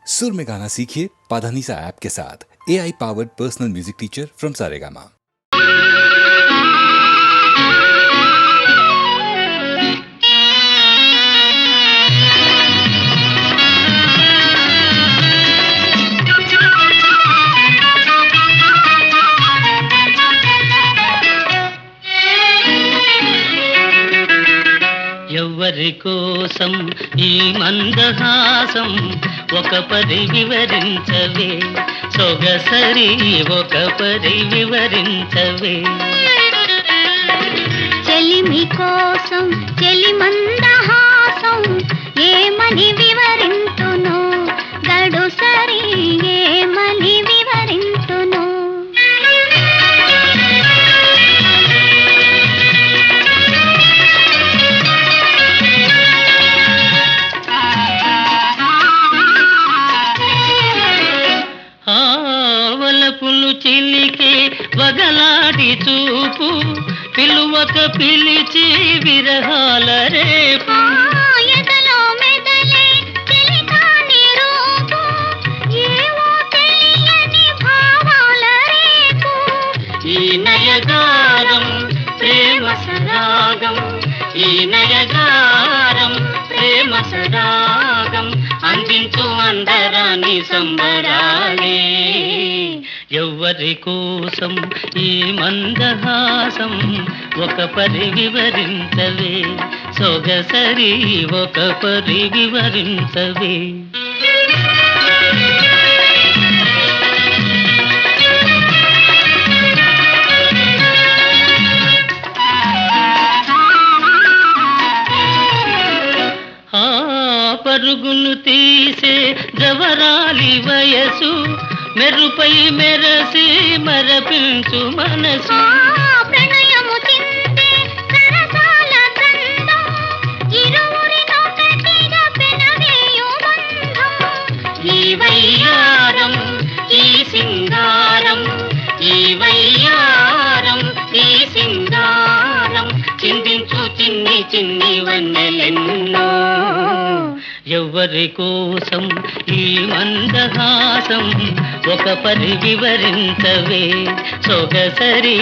सुर में गाना सीखिए पाधानीसा ऐप के साथ। AI powered personal music teacher from Saregama. ఎవరి కోసం ఈ మందహాసం ఒక పరి వివరించవే సొగసరి ఒక పరి వివరించవే చెలిమి కోసం చెలి మందహాసం ఏమని వివరింతును గడు సరి ఏమని వివరింతును ఆవలపులు చిలికే వగలాడి చూపు పిలువక పిలిచి విరహాల రేపు ఎదలో మెదలే చెలికాని రూపు ఏవో తెలియని భావాల రేపు ఈ నయగారం ప్రేమ సరాగం ఈ నయగారం ప్రేమ సరాగం అందించు అందరాని సంబరాలే ఎవరి కోసం ఈ మందహాసం ఒక పరి వివరించవే సొగసరి ఒక పరి వివరించవే పరుగును తీసే జవరాలి వయసు మెరుపై మెరసి మరపించు మనసు ప్రణయము చిందే సరసాల గంధం ఇరువురినొకటిగా పెనవేయు బంధం ఈ వయ్యారం ఈ సింగారం ఈ వయ్యారం ఈ సింగారం చిందించు చిన్ని చిన్ని వన్నెలెన్నో ఎవరి కోసం ఈ మందహాసం ఒక పరి వివరించవే సొగసరి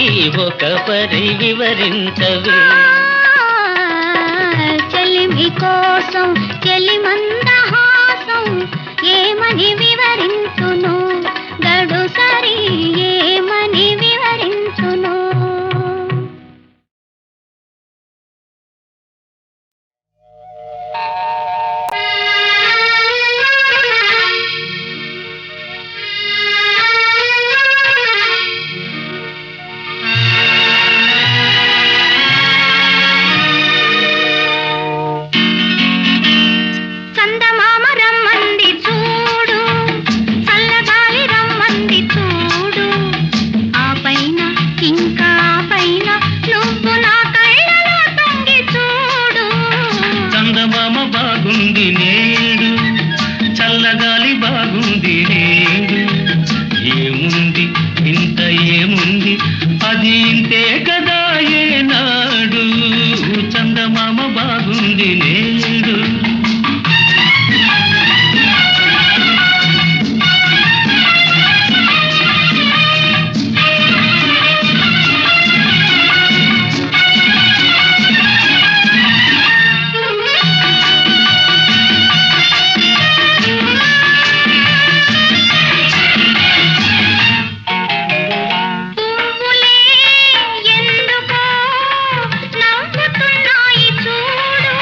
ఒక పరి వివరించవే చెలిమి కోసం చెలి మందహాసం ఏమని వివరించును గడు సరి ఏమని వివరించును చందమామ రమ్మంది చూడు చల్లగాలి రమ్మంది చూడు ఆ పైన ఇంకా పైన నువ్వు నా కళ్ళలో తొంగి చూడు చందమామ బాగుంది నేడు చల్లగాలి బాగుంది నేడు ఏముంది ఇంత ఏముంది అది ఇంతే కదా ఏనాడు చందమామ బాగుంది నేడు పువ్వులే ఎందుకో నవ్వుతున్నాయి చూడు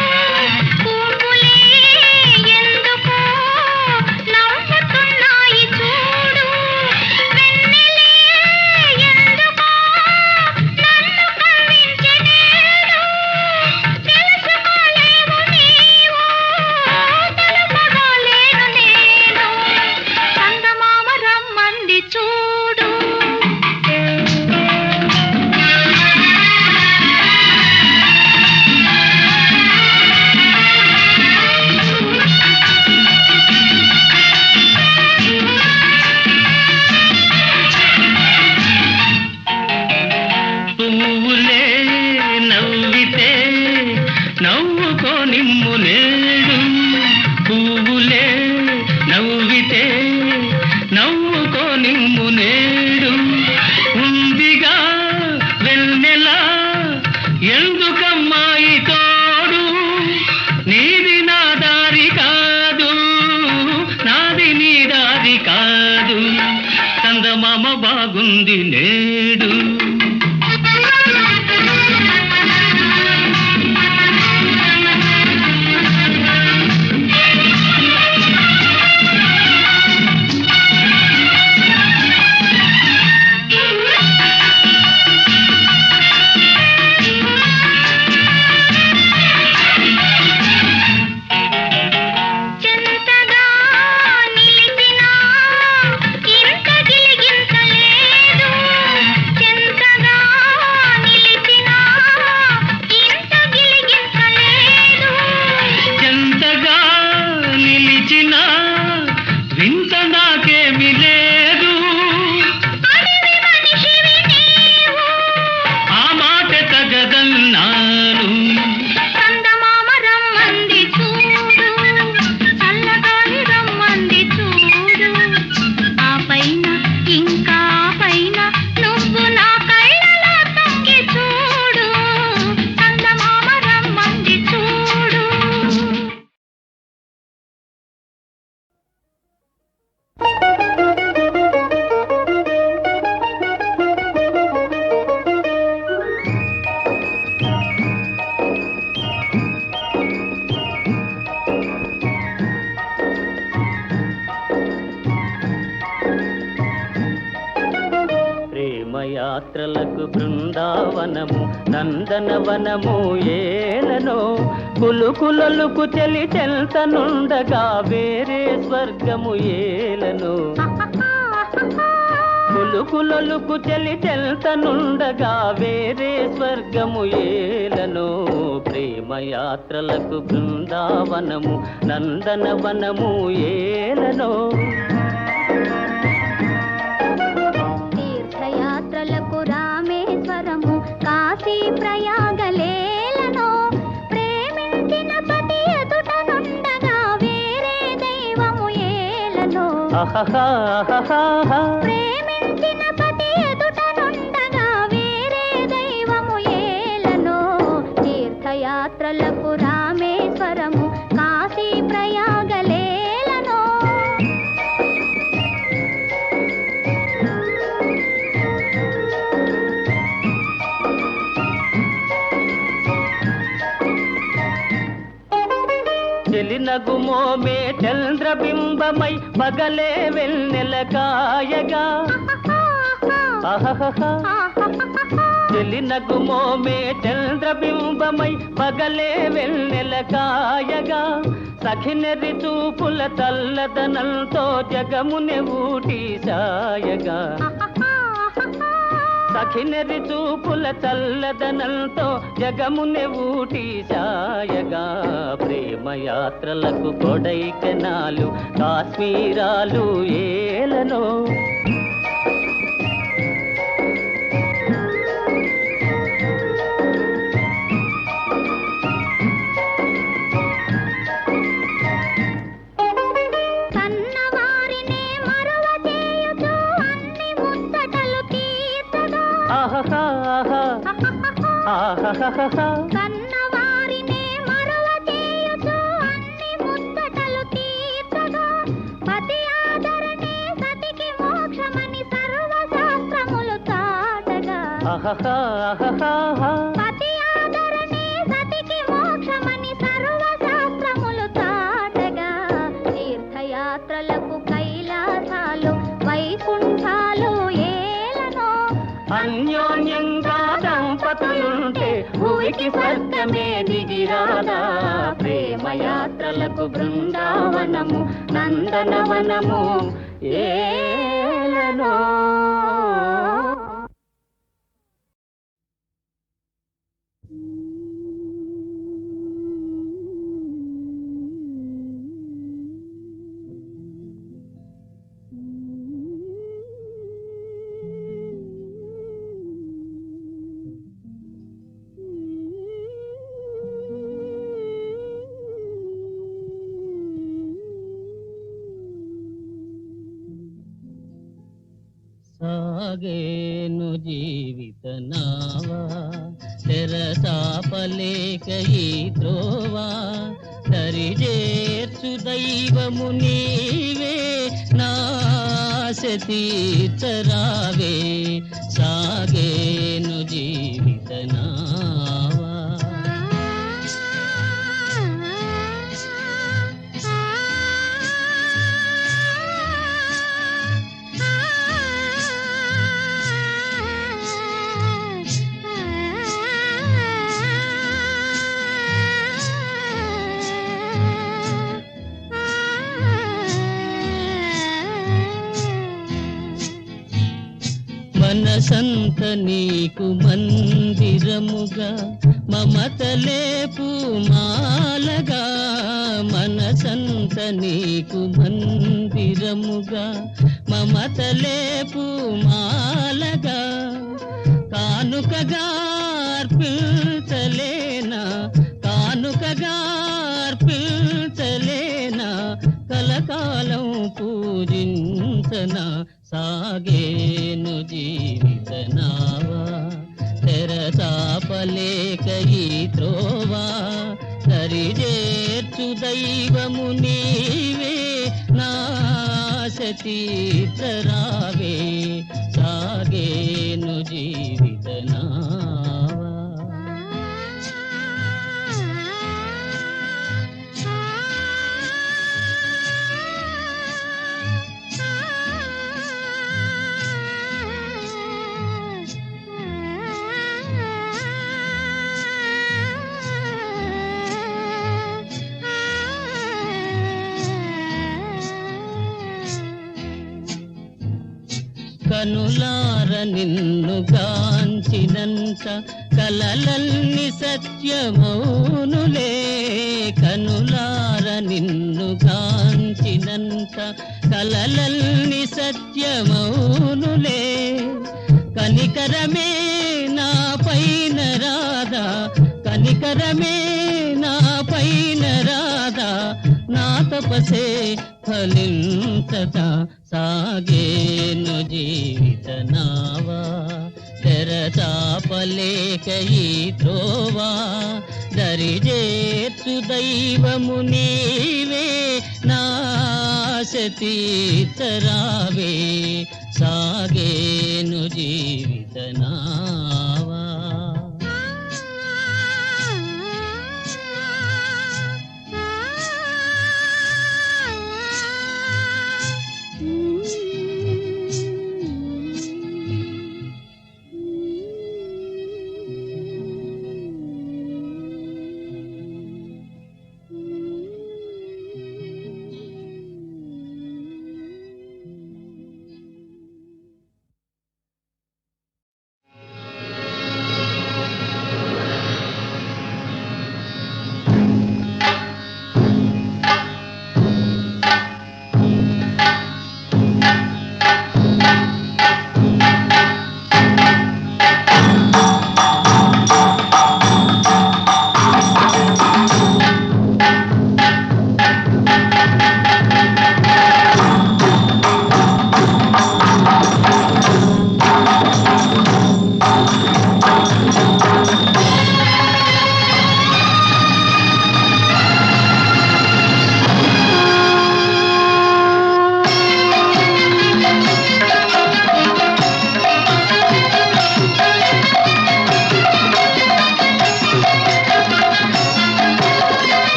నవ్వుకో నిమ్ము నేడు ఉందిగా వెన్నెల ఎందుకమ్మాయి తోడు నీది నా దారి కాదు నాది నీ దారి కాదు చందమామ బాగుంది నేడు యాత్రలకు బృందావనము నందనవనము ఏలనో కులుకులలుకు చెలి చెల్తనుండగా వేరే స్వర్గము ఏలనో కులుకులలుకు చెలి చెల్తనుండగా వేరే స్వర్గము ఏలనో ప్రేమ యాత్రలకు బృందావనము నందనవనము ఏలనో తీర్థయాత్రలకు రామేశ్వరము కాశీ ప్రయాగలేలను ప్రేమించిన పతి ఎదుట నుండగా వేరే దైవము ఏలను ప్రేమించిన పతి ఎదుట నుండగా వేరే దైవము ఏలను తీర్థయాత్రలకు రామేశ్వరము కాశీ ప్రయాగలేలను చెలినగుమోమే చంద్రబింబమై పగలే వెన్నెల కాయగా చెలినగుమోమే చంద్రబింబమై పగలే వెన్నెల కాయగా సఖినెరి చూపుల తల్లదనంతో జగమునె ఊటి సాయగా సఖినెరి చూపుల చల్లదనంతో జగమునె ఊటి సాయగా ప్రేమ యాత్రలకు కొడైకెనాలు కాశ్మీరాలు ఏలనో కన్నవారినే మరువ చేయుచు అన్ని ముచ్చటలు తీర్చగా పతి ఆదరణే సతికి మోక్షమని సర్వశాస్త్రములు చాటగా పతి ఆదరణే సతికి మోక్షమని సర్వశాస్త్రములు చాటగా తీర్థయాత్రలకు కైలాసాలు వైకుంఠాలు ఏలనో అన్యోన్యంగా దంపతులుంటే భూమికి స్వర్గమే దిగిరాదా ప్రేమ యాత్రలకు బృందావనము నందనవనము ఏలనో సాగేను జీవిత నావా తెరసాపలేక ఈ త్రోవా దరిజేర్చు దైవము నీవే నాశ తీర్చరావే సాగేను జీవిత నావా మనసంత నీకు మందిరముగా మమతలేపు మాలగా మనసంత నీకు మందిరముగా మమతలేపు మాలగా కానుకగా అర్పించలేనా కానుకగా అర్పించలేనా కలకాలం పూజించనా సాగేను జీవిత నావా తెరసాపలేక ఈ త్రోవా సరిజేర్చు దైవము నీవే నాశ తీర్చరావే సాగేను జీవిత నావా కనులార నిన్ను గాంచినంత కలలన్ని సత్యమౌనులే కనులార నిన్ను గాంచినంత కలలన్ని సత్యమౌనులే కనికరమే నా పైన రాదా కనికరమే నా పైన రాదా నా తపసే ఫలించదా సాగేను జీవిత నావా తెరచాపలేక ఈ త్రోవా దరిజేర్చు దైవము నీవే నాశ తీర్చరావే సాగేను జీవిత నావా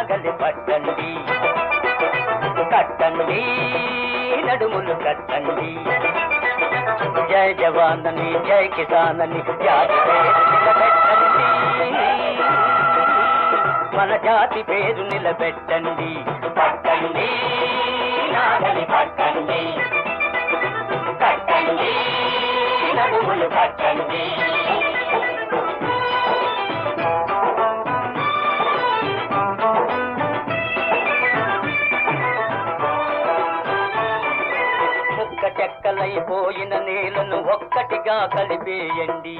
నాగలి పట్టండి కట్టండి నడుములు కట్టండి జై జవానని జై కిసానని జాతి పేరు నిలబెట్టండి మన జాతి పేరు నిలబెట్టండి పట్టండి నాగలి పట్టండి కట్టండి నడుములు కట్టండి చెక్కలైపోయిన నేలను ఒక్కటిగా కలిపేయండి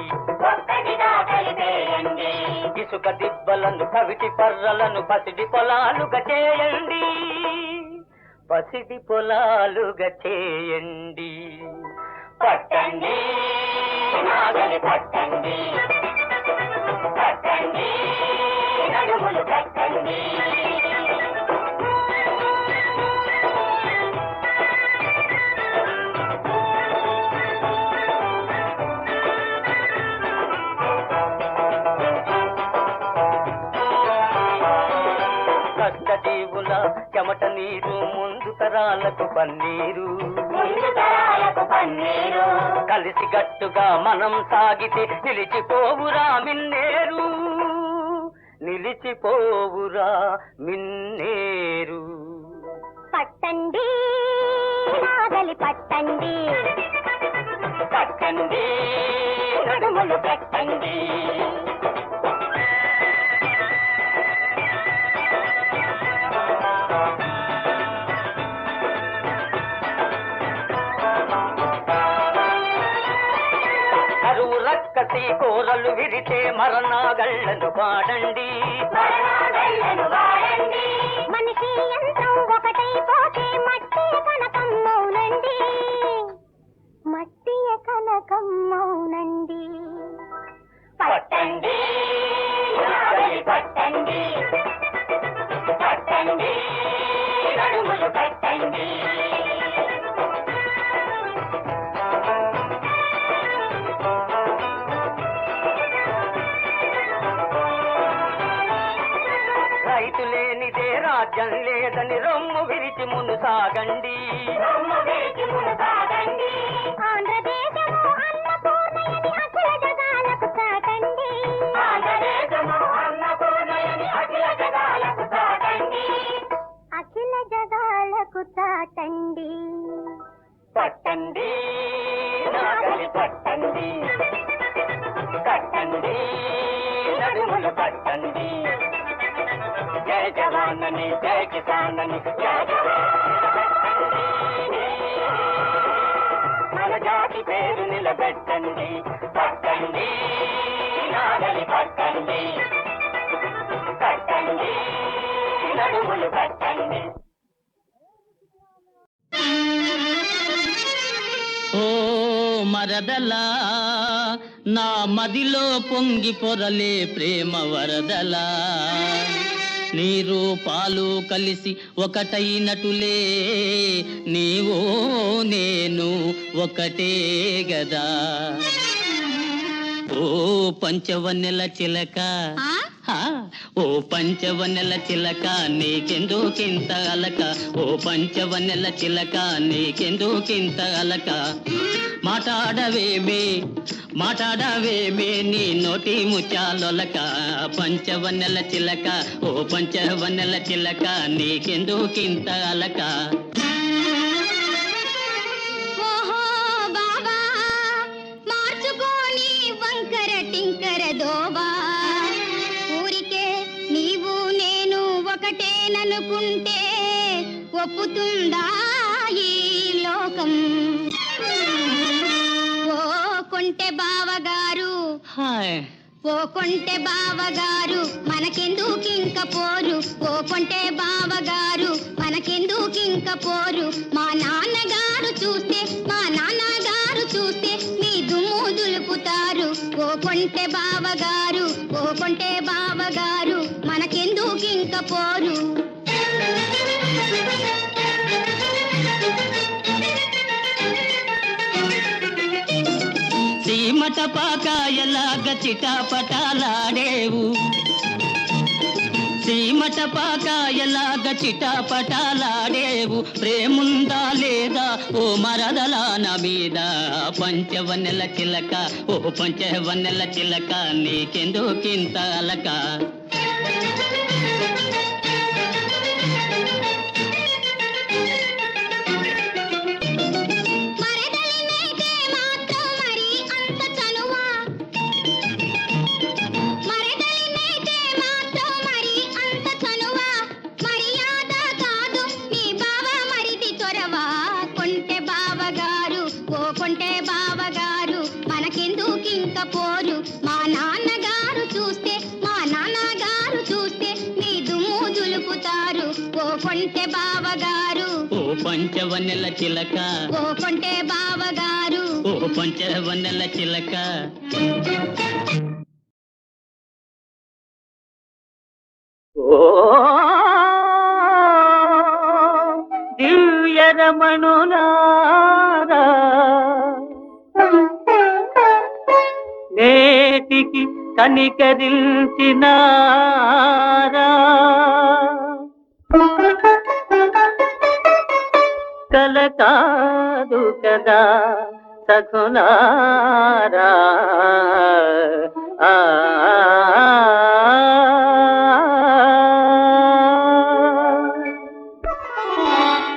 ఇసుక దిబ్బలను కవిటి పర్రలను పసిడి పొలాలుగా చేయండి పసిడి పొలాలుగా చేయండి పట్టండి నాగలి పట్టండి పట్టండి నడుములు కట్టండి కష్టజీవుల చెమట నీరు ముందు తరాలకు పన్నీరు కలిసి గట్టుగా మనం సాగితే నిలిచిపోవురా మిన్నేరు నిలిచిపోవురా మిన్నేరు పట్టండి నాగలి పట్టండి కట్టండి నడుములు కట్టండి రక్కసి కోరలు విరితే మరణాగళ్ళను పాడండి మనిషి యంత్రం ఒకటైపోతే మట్టి కనకం మౌనండి మట్టి కనకం మౌనండి పట్టండి పట్టండి పట్టండి నడుములు కట్టండి రైతు లేనిదే రాజ్యం లేదని రొమ్ము విరిచి మును సాగండి ఆంధ్రదేశము అన్నపూర్ణయని అఖిల జగాలకు చాటండి అఖిల జగాలకు చాటండి పట్టండి నాగలి పట్టండి కట్టండి నడుములు పట్టండి జై జవానని జై కిసానని మన జాతి పేరు నిలబెట్టండి పట్టండి నాగలి పట్టండి కట్టండి నడుములు కట్టండి ఓ మరదలా నా మదిలో పొంగి పొరలే ప్రేమ వరదలా నీరు పాలు కలిసి ఒకటైనటులే నీవో నేను ఒకటే గదా ఓ పంచవన్నెల చిలక ఓ పంచవన్నెల చిలక నీకెందుకింత అలక ఓ పంచవన్నెల చిలక నీకెందుకింత అలక మాట్లాడవేమే నీ నోటి ముత్యాలొలక పంచవన్నెల చిలక ఓ పంచవన్నెల చిలక నీకెందుకింత అలక ఓహో బాబా మార్చుకోని వంకర టింకర దోబా ఊరికే నీవు నేను ఒకటేననుకుంటే ఒప్పుతుందా ఈ లోకం ఓ కొంటె బావగారు హాయ్ ఓ కొంటె బావగారు మనకెందుకింక పోరు ఓ కొంటె బావగారు మనకెందుకింక పోరు మా నాన్నగారు చూస్తే మీ దుమ్ము దులుపుతారు ఓ కొంటె బావగారు మనకెందుకింక పోరు సీమట పాకాయలాగ చిటాపటాలాడేవు సీమట పాకాయలాగా చిటాపటాలాడేవు ప్రేముందా లేదా ఓ మరదలా నా మీద పంచవన్నెల చిలక ఓ పంచవన్నెల చిలక నీకెందుకింత అలక మరదలినైతే మాత్రం మరి అంత చనువా మరదలినైతే మాత్రం మరి అంత చనువా మర్యాద కాదు నీ బావ మరిది చొరవా కొంటె బావగారు ఓ కొంటె బావగారు మనకెందుకింక పోరు మా నాన్నగారు చూస్తే నీ దుమ్ము దులుపుతారు ఓ కొంటె బావగారు ఓ పంచవన్నెల చిలక ఓ కొంటె బావగారు ఓ పంచవన్నెల చిలక ఓ దివ్యరమణులారా నేటికి కనికరించినారా కల కాదు కదా సఖులారా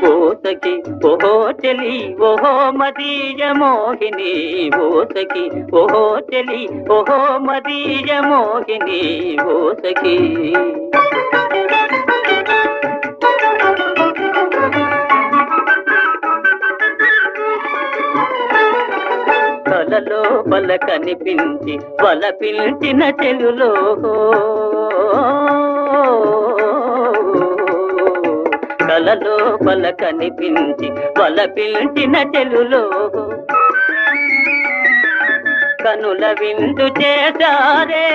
ఓసకి ఓహో చెలి ఓహో మదీయ మోహిని ఓసకి ఓహో చెలి ఓహో మదీయ మోహిని ఓసకి కలలో బల కనిపించి బల పిలిచిన చెలులో కలలో బల కనిపించి బల పిలిచిన చెలులో కనుల విందు చేశారే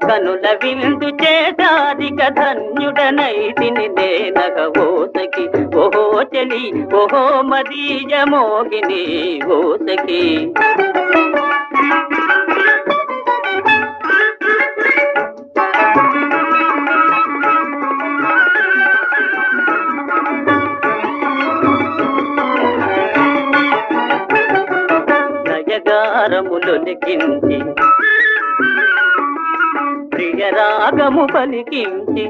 కనుల విందు చేశాదిక ధన్యుడనైతిని నేనగ ఓసకి ఓహో చెలి ఓహో మదీయ మోగిని ఓసకి నయగారములొలికించి ప్రియరాగము పలికించి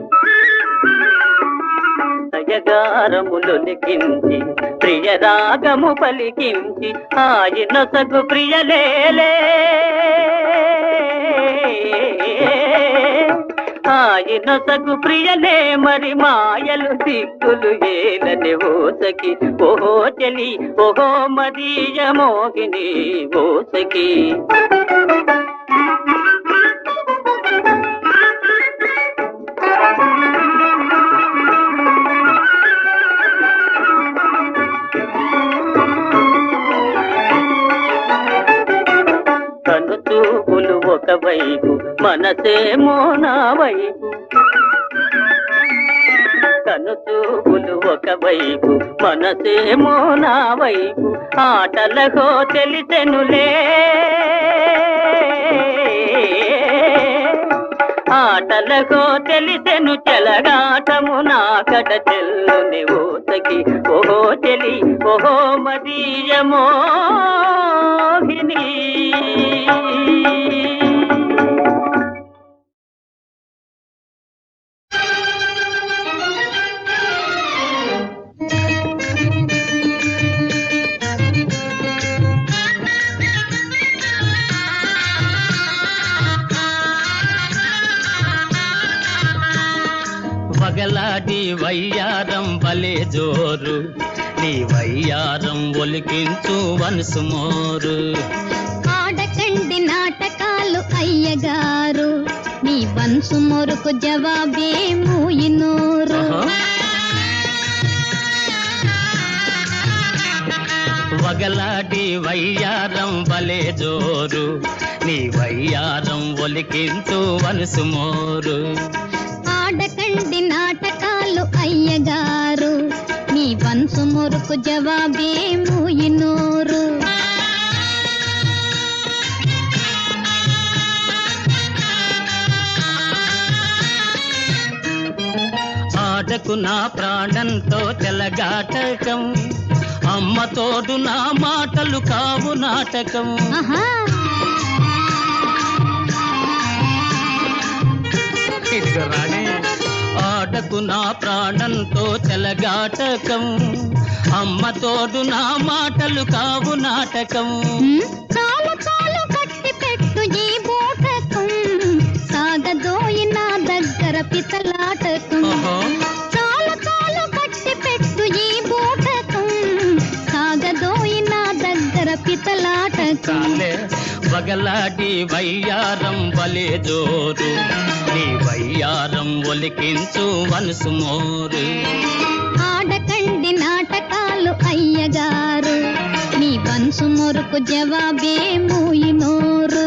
నయగారములొలికించి ప్రియరాగము పలికించి ఆయన సగు ప్రియలేలే ఆయన సగు ప్రియలే మరి మాయలు దిక్కులు ఏలని ఓసకి ఓహో చెలి ఓహో మదీయ మోగిని ఓసకి కనుచూపులు ఒకవైపు మనసేమో నా వైపు కనుచూపులు ఒకవైపు మనసేమో నా వైపు ఆటలకో తెలిసెనులే ఆటలకో తెలిసెను చెలగాటము నాకట చెల్లుని ఓసకి ఓహో చెలి ఓహో మదీయ మోహిని వగలాడి వయ్యారం భలే జోరు నీ వయ్యారం ఒలికించు వనసు మోరు ఆడకండి నాటకాలు అయ్యగారు మీ వన్సు మొరుకు జవాబే మూయినూరు వగలాడి వయ్యారం భలే జోరు నీ వయ్యారం ఒలికించు వనసు మోరు ఆడకండి నాటకాలు అయ్యగారు మీ వన్సు మొరుకు జవాబే మూయినూరు ఆటకు నా ప్రాణంతో చెలగాటకం, అమ్మ తోడు నా మాటలు కావు నాటకం. ఆహా ఇదిగో రాణి, ఆటకు నా ప్రాణంతో చెలగాటకం, అమ్మ తోడు నా మాటలు కావు నాటకం. చాలు చాలు కట్టి పెట్టు ఈ బోటకం, సాగదోయి నా దగ్గర పితలాటకం. చాలు చాలు కట్టి పెట్టు ఈ బోటకం, సాగదోయి నా దగ్గర పితలాటకం. వగలాడి వయ్యారం వలే జోరు, నీ వయ్యారం ఒలికించు మనసు మోరు. ఆడకండి నాటకాలు అయ్యగారు, నీ బన్సు మొరుకు జవాబే మూయి నోరు.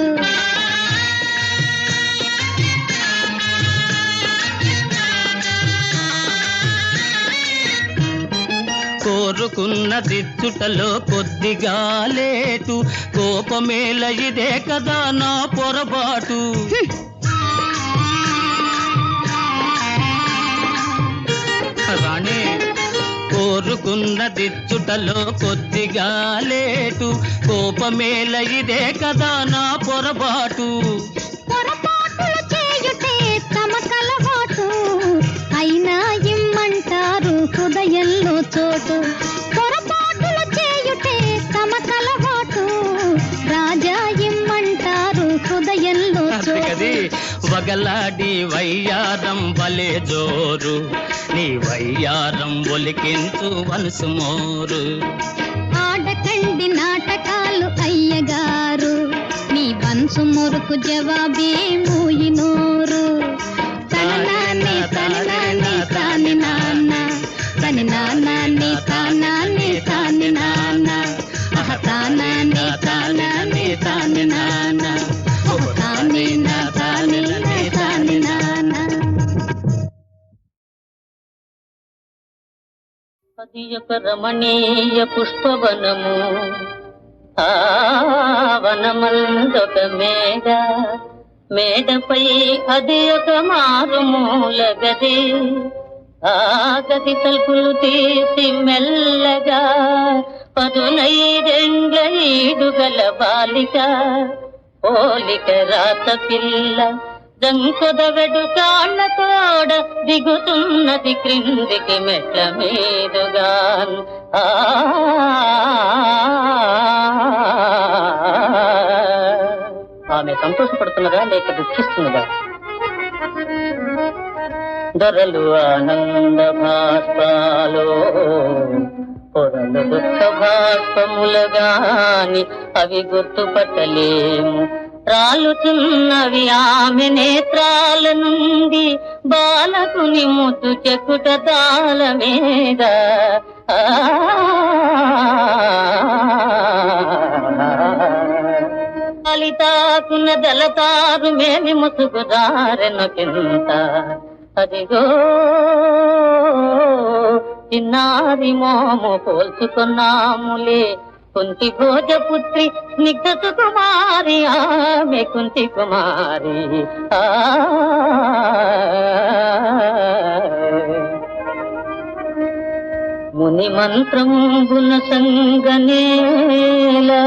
కోరుకున్న దిచ్చుటలో కొద్దిగా లేటు, కోపమేల ఇదే కదా నా పొరపాటు. రాణి, కోరుకున్న దిచ్చుటలో కొద్దిగా లేటు, కోపమేల ఇదే కదా నా పొరపాటు. పొరపాటులు చేయుటే తమ కలవాటు, అయినా ఇమ్మంటారు హృదయంలో చోటు. పొరపాటులు చేయుటే తమ కలవాటు, రాజా ఇమ్మంటారు హృదయంలో చోటు. వగలాడి వయ్యారం వలే జోరు, నీ వయ్యారం ఒలికించు మనసు మోరు. ఆడకండి నాటకాలు అయ్యగారు, నీ బన్సు మొరుకు జవాబే మూయి నోరు. తననాన్ని తననాన్ని తాని నాన్న, తని నాన్నాన్ని తానాన్ని తాని నాన్న, తానాన్ని తానాన్ని తాని నాన్న, తాని నా తాని తాని నాన్న. అది ఒక రమణీయ పుష్పవనము, ఆ వనమందొక మేడ, మేడపై అది ఒక మారుమూల గది. ఆ గది తలుపులు తీసి మెల్లగా పదునైదెండ్ల ఈడుగల బాలిక, పోలిక రాత పిల్ల దంకొదవెడు కాళ్ళ తోడ దిగుతున్నది క్రిందికి మెట్ల మీదుగా. ఆమె సంతోషపడుతున్నదా లేక దుఃఖిస్తున్నదా? దొరలు ఆనంద భాష్పాలో, పొరలు దుఃఖ భాష్పములగాని అవి గుర్తుపట్టలేము. రాలుతున్నవి ఆమె నేత్రాల నుండి, బాలకుని ముద్దు చెక్కుట తాళ మీద. తాకున దళతారు మేమి ముసుగుదారెను కింత. అదిగో చిన్నారి మోము పోల్చుకున్నాములే, కుంతి భోజపుత్రి స్నిగ్ధ సుకుమారి, ఆమె కుంతి కుమారి. ముని మంత్రంబున సంగనేలా,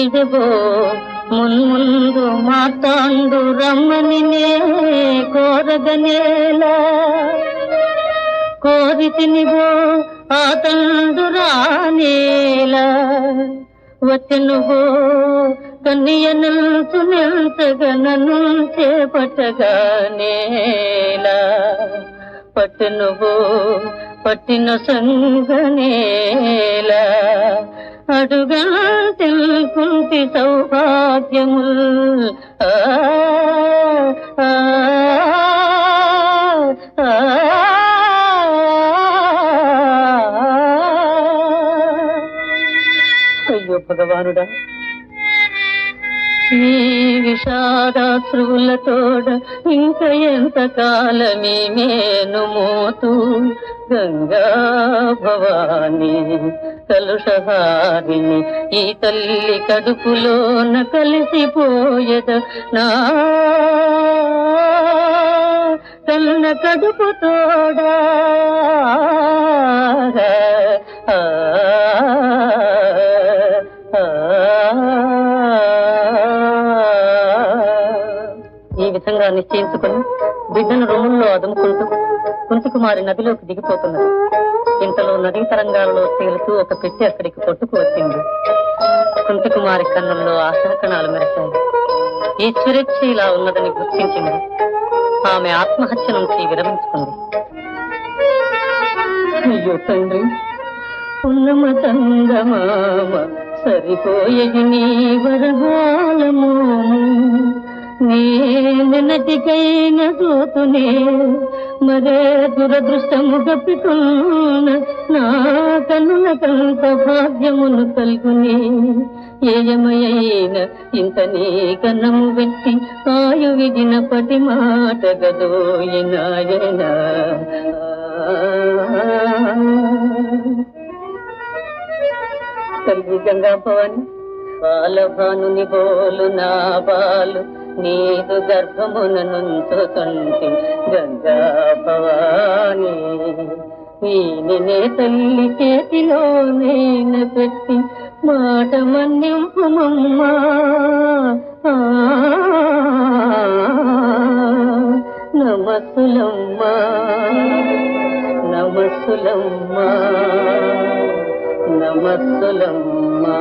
ఇదిగో మున్ముందు మాతాండు రమ్మని కోరగనేలా. కోరితినివో ఆ తండు రానేలా, వచ్చనువో కన్యనల్సు నిల్చగా నన్ను చేపట్టగానేలా. పట్టునువో పట్టిన సంగనేలా, అడుగా తెలుకుంటి సౌభాగ్యముల్. అయ్యో భగవానుడా, ఈ విషాదాశ్రువులతోడ ఇంక ఎంత కాలమీ మేను మోతూ. గంగా భవాని కలుషహారిని ఈ తల్లి కడుపులోన కలిసిపోయద నా కన్న కడుపు తోడా ఈ విధంగా నిశ్చయించుకుని బిడ్డను రొమ్ముల్లో అదుముకుంటూ కుంతికుమారి నదిలోకి దిగిపోతున్నది. ఇంతలో నదీ తరంగాలలో తేలుతూ ఒక పెట్టి అక్కడికి కొట్టుకు వచ్చింది. కుంతికుమారి కన్నుల్లో ఆశాకణాలు మెరిశాయి. ఈశ్వరేచ్ఛ ఇలా ఉన్నదని గుర్తించింది. ఆమె ఆత్మహత్య నుంచి విరమించుకుంది. అయ్యో తండ్రి, ఉన్నమ తంగమామ సరిపోయేది నీ వరహాలము, నేనటికైన దోతునే మరే దురదృష్టము గప్పికున్న నా కన్నులకంత భాగ్యమును కల్గుని, ఏయమయైన ఇంత నీ కన్నము వెట్టి ఆయు విధిన పటి మాట గదోయినాయన. తల్లి గంగా భవాని, బాలభానుని బోలు నా బాలు నీదు గర్భమున నుంచుతుంటే గంగా భవాని, ఈయనే తల్లి చేతిలో నేను పెట్టి మాట మన్నింపుమమ్మా. నమస్సులమ్మా నమస్సులమ్మా నమస్సులమ్మా.